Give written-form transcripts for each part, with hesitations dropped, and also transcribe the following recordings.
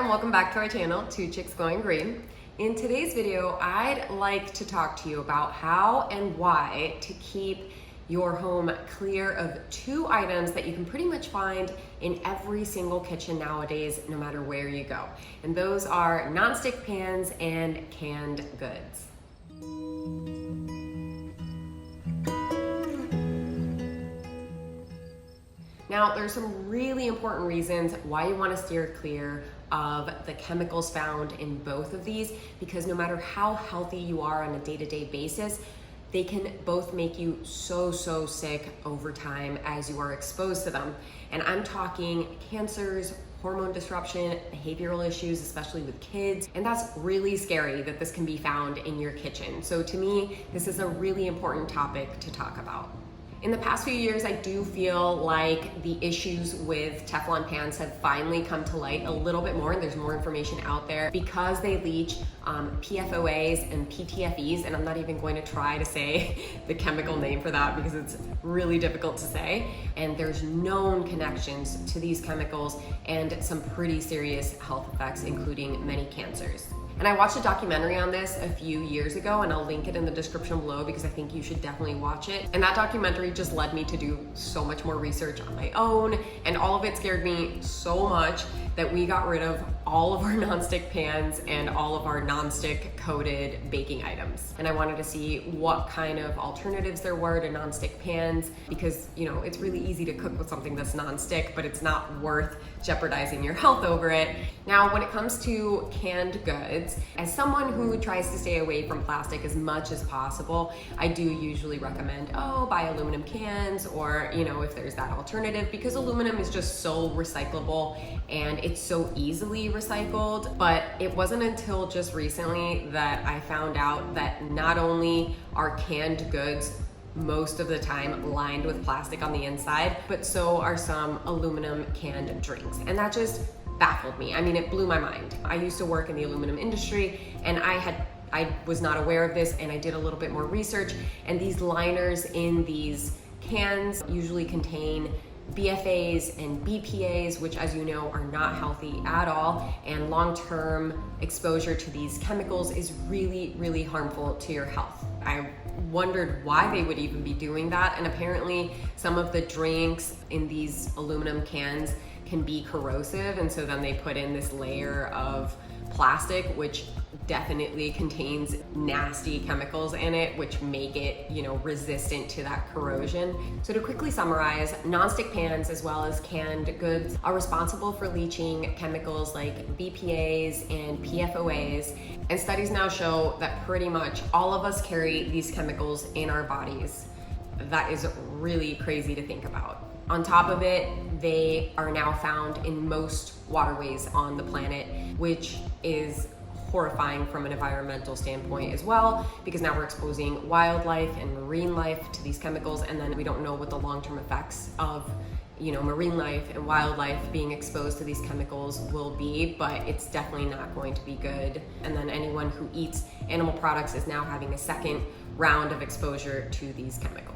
and welcome back to our channel, Two Chicks Going Green. In today's video, I'd like to talk to you about how and why to keep your home clear of two items that you can pretty much find in every single kitchen nowadays, no matter where you go. And those are nonstick pans and canned goods. Now, there's some really important reasons why you want to steer clear of the chemicals found in both of these, because no matter how healthy you are on a day-to-day basis, they can both make you so sick over time as you are exposed to them. And I'm talking cancers, hormone disruption, behavioral issues, especially with kids. And that's really scary that this can be found in your kitchen. So to me, this is a really important topic to talk about. In the past few years, I do feel like the issues with Teflon pans have finally come to light a little bit more, and there's more information out there because they leach PFOAs and PTFEs, and I'm not even going to try to say the chemical name for that because it's really difficult to say. And there's known connections to these chemicals and some pretty serious health effects, including many cancers. And I watched a documentary on this a few years ago, and I'll link it in the description below because I think you should definitely watch it. And that documentary just led me to do so much more research on my own, and all of it scared me so much that we got rid of all of our nonstick pans and all of our nonstick coated baking items. And I wanted to see what kind of alternatives there were to nonstick pans, because you know, it's really easy to cook with something that's nonstick, but it's not worth jeopardizing your health over it. Now, when it comes to canned goods, as someone who tries to stay away from plastic as much as possible, I do usually recommend, buy aluminum cans, or if there's that alternative, because aluminum is just so recyclable and it's so easily recycled. But it wasn't until just recently that I found out that not only are canned goods most of the time lined with plastic on the inside, but so are some aluminum canned drinks. And that just baffled me. I mean, it blew my mind. I used to work in the aluminum industry, and I was not aware of this, and I did a little bit more research, and these liners in these cans usually contain BFAs and BPAs, which, as you know, are not healthy at all, and long-term exposure to these chemicals is really harmful to your health. I wondered why they would even be doing that, and apparently some of the drinks in these aluminum cans can be corrosive, and so then they put in this layer of plastic which definitely contains nasty chemicals in it, which make it, resistant to that corrosion. So to quickly summarize, nonstick pans as well as canned goods are responsible for leaching chemicals like BPAs and PFOAs, and studies now show that pretty much all of us carry these chemicals in our bodies. That is really crazy to think about. On top of it, they are now found in most waterways on the planet, which is horrifying from an environmental standpoint as well, because now we're exposing wildlife and marine life to these chemicals, and then we don't know what the long-term effects of marine life and wildlife being exposed to these chemicals will be, but it's definitely not going to be good. And then anyone who eats animal products is now having a second round of exposure to these chemicals.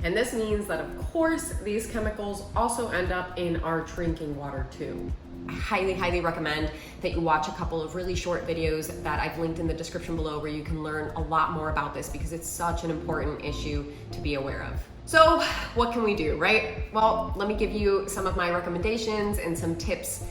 And this means that, of course, these chemicals also end up in our drinking water too. I highly recommend that you watch a couple of really short videos that I've linked in the description below, where you can learn a lot more about this, because it's such an important issue to be aware of. So what can we do, right? Well, let me give you some of my recommendations and some tips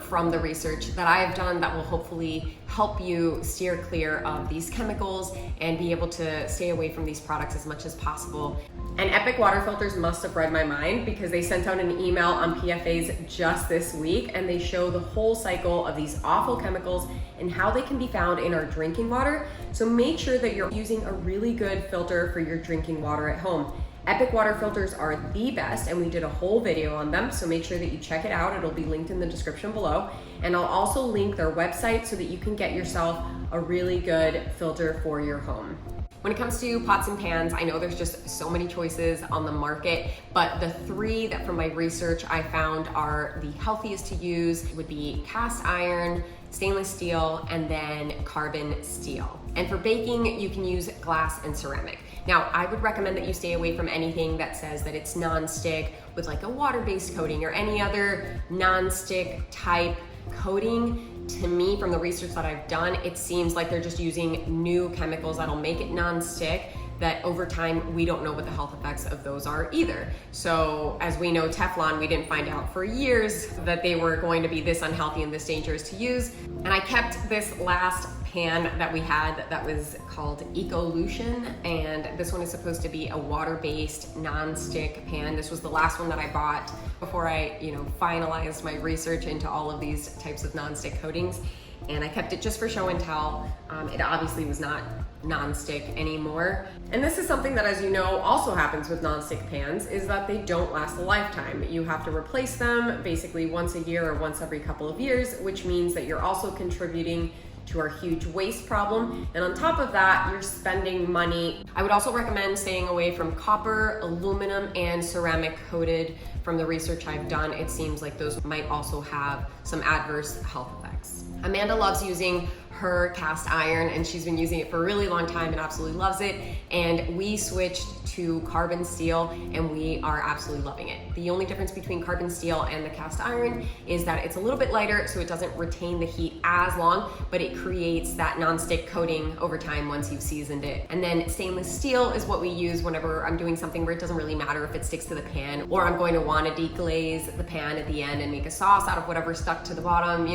from the research that I've done that will hopefully help you steer clear of these chemicals and be able to stay away from these products as much as possible. And Epic water filters must have read my mind, because they sent out an email on PFAs just this week, and they show the whole cycle of these awful chemicals and how they can be found in our drinking water. So make sure that you're using a really good filter for your drinking water at home. Epic water filters are the best, and we did a whole video on them, so make sure that you check it out. It'll be linked in the description below. And I'll also link their website so that you can get yourself a really good filter for your home. When it comes to pots and pans, I know there's just so many choices on the market, but the three that from my research I found are the healthiest to use would be cast iron, stainless steel, and then carbon steel. And for baking, you can use glass and ceramic. Now, I would recommend that you stay away from anything that says that it's non-stick with like a water-based coating or any other non-stick type coating, to me, from the research that I've done, it seems like they're just using new chemicals that'll make it non-stick, that over time, we don't know what the health effects of those are either. So as we know, Teflon, we didn't find out for years that they were going to be this unhealthy and this dangerous to use. And I kept this last pan that we had that was called Ecolution, and this one is supposed to be a water-based non-stick pan. This was the last one that I bought before I, finalized my research into all of these types of non-stick coatings. And I kept it just for show and tell. It obviously was not non-stick anymore. And this is something that, as you know, also happens with non-stick pans, is that they don't last a lifetime. You have to replace them basically once a year or once every couple of years, which means that you're also contributing to our huge waste problem. And on top of that, you're spending money. I would also recommend staying away from copper, aluminum, and ceramic coated. From the research I've done, it seems like those might also have some adverse health effects. Amanda loves using her cast iron, and she's been using it for a really long time and absolutely loves it. And we switched to carbon steel, and we are absolutely loving it. The only difference between carbon steel and the cast iron is that it's a little bit lighter, so it doesn't retain the heat as long, but it creates that non-stick coating over time once you've seasoned it. And then stainless steel is what we use whenever I'm doing something where it doesn't really matter if it sticks to the pan, or I'm going to want to deglaze the pan at the end and make a sauce out of whatever stuck to the bottom,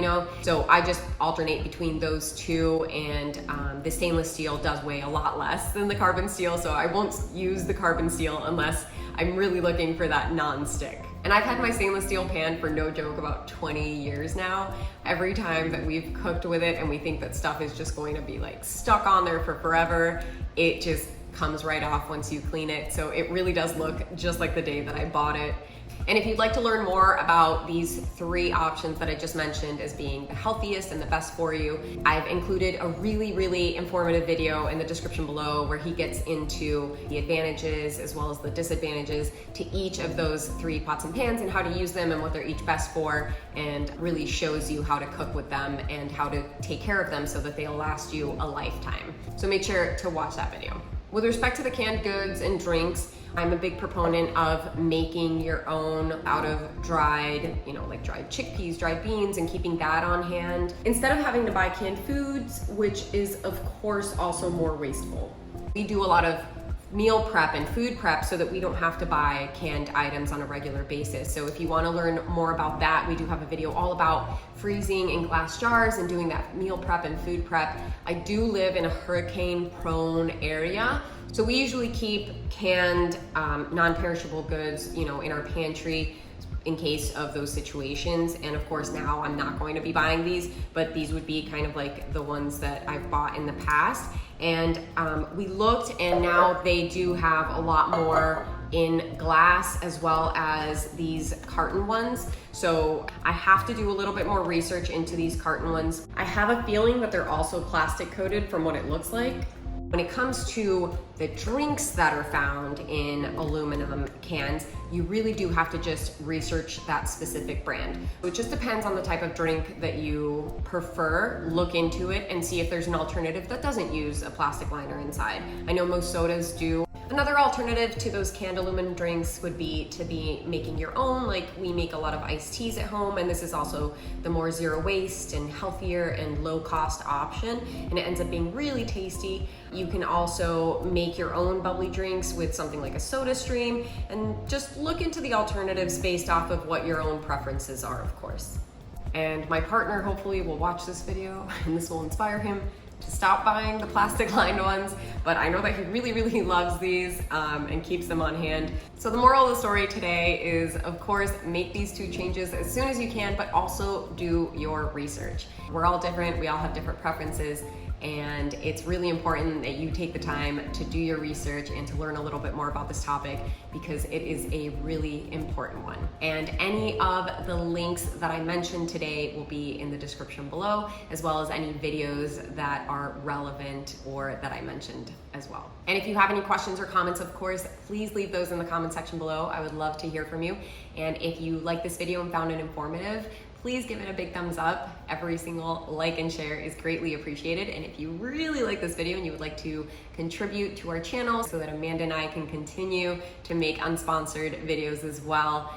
So I just alternate between those two, and the stainless steel does weigh a lot less than the carbon steel, so I won't use the carbon steel unless I'm really looking for that non-stick. And I've had my stainless steel pan for, no joke, about 20 years now. Every time that we've cooked with it and we think that stuff is just going to be like stuck on there for forever, it just comes right off once you clean it. So it really does look just like the day that I bought it. And if you'd like to learn more about these 3 options that I just mentioned as being the healthiest and the best for you, I've included a really, really informative video in the description below where he gets into the advantages as well as the disadvantages to each of those 3 pots and pans and how to use them and what they're each best for, and really shows you how to cook with them and how to take care of them so that they'll last you a lifetime. So make sure to watch that video. With respect to the canned goods and drinks, I'm a big proponent of making your own out of dried, like dried chickpeas, dried beans, and keeping that on hand instead of having to buy canned foods, which is of course also more wasteful. We do a lot of meal prep and food prep so that we don't have to buy canned items on a regular basis. So if you want to learn more about that, we do have a video all about freezing in glass jars and doing that meal prep and food prep. I do live in a hurricane prone area, so we usually keep canned non-perishable goods, in our pantry in case of those situations. And of course now I'm not going to be buying these, but these would be kind of like the ones that I've bought in the past. And we looked, and now they do have a lot more in glass as well as these carton ones. So I have to do a little bit more research into these carton ones. I have a feeling that they're also plastic coated from what it looks like. When it comes to the drinks that are found in aluminum cans, you really do have to just research that specific brand. It just depends on the type of drink that you prefer. Look into it and see if there's an alternative that doesn't use a plastic liner inside. I know most sodas do. Another alternative to those canned aluminum drinks would be to be making your own. Like, we make a lot of iced teas at home, and this is also the more zero waste and healthier and low cost option, and it ends up being really tasty. You can also make your own bubbly drinks with something like a soda stream, and just look into the alternatives based off of what your own preferences are, of course. And my partner hopefully will watch this video and this will inspire him to stop buying the plastic lined ones, but I know that he really, really loves these and keeps them on hand. So the moral of the story today is, of course, make these 2 changes as soon as you can, but also do your research. We're all different, we all have different preferences, and it's really important that you take the time to do your research and to learn a little bit more about this topic, because it is a really important one. And any of the links that I mentioned today will be in the description below, as well as any videos that are relevant or that I mentioned as well. And if you have any questions or comments, of course, please leave those in the comment section below. I would love to hear from you. And if you like this video and found it informative, please give it a big thumbs up. Every single like and share is greatly appreciated. And if you really like this video and you would like to contribute to our channel so that Amanda and I can continue to make unsponsored videos as well,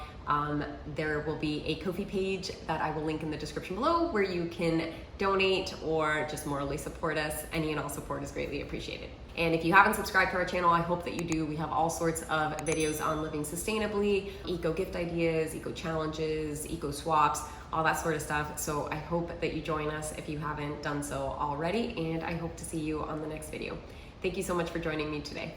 There will be a Ko-fi page that I will link in the description below where you can donate or just morally support us. Any and all support is greatly appreciated. And if you haven't subscribed to our channel, I hope that you do. We have all sorts of videos on living sustainably, eco gift ideas, eco challenges, eco swaps, all that sort of stuff. So I hope that you join us if you haven't done so already, and I hope to see you on the next video. Thank you so much for joining me today.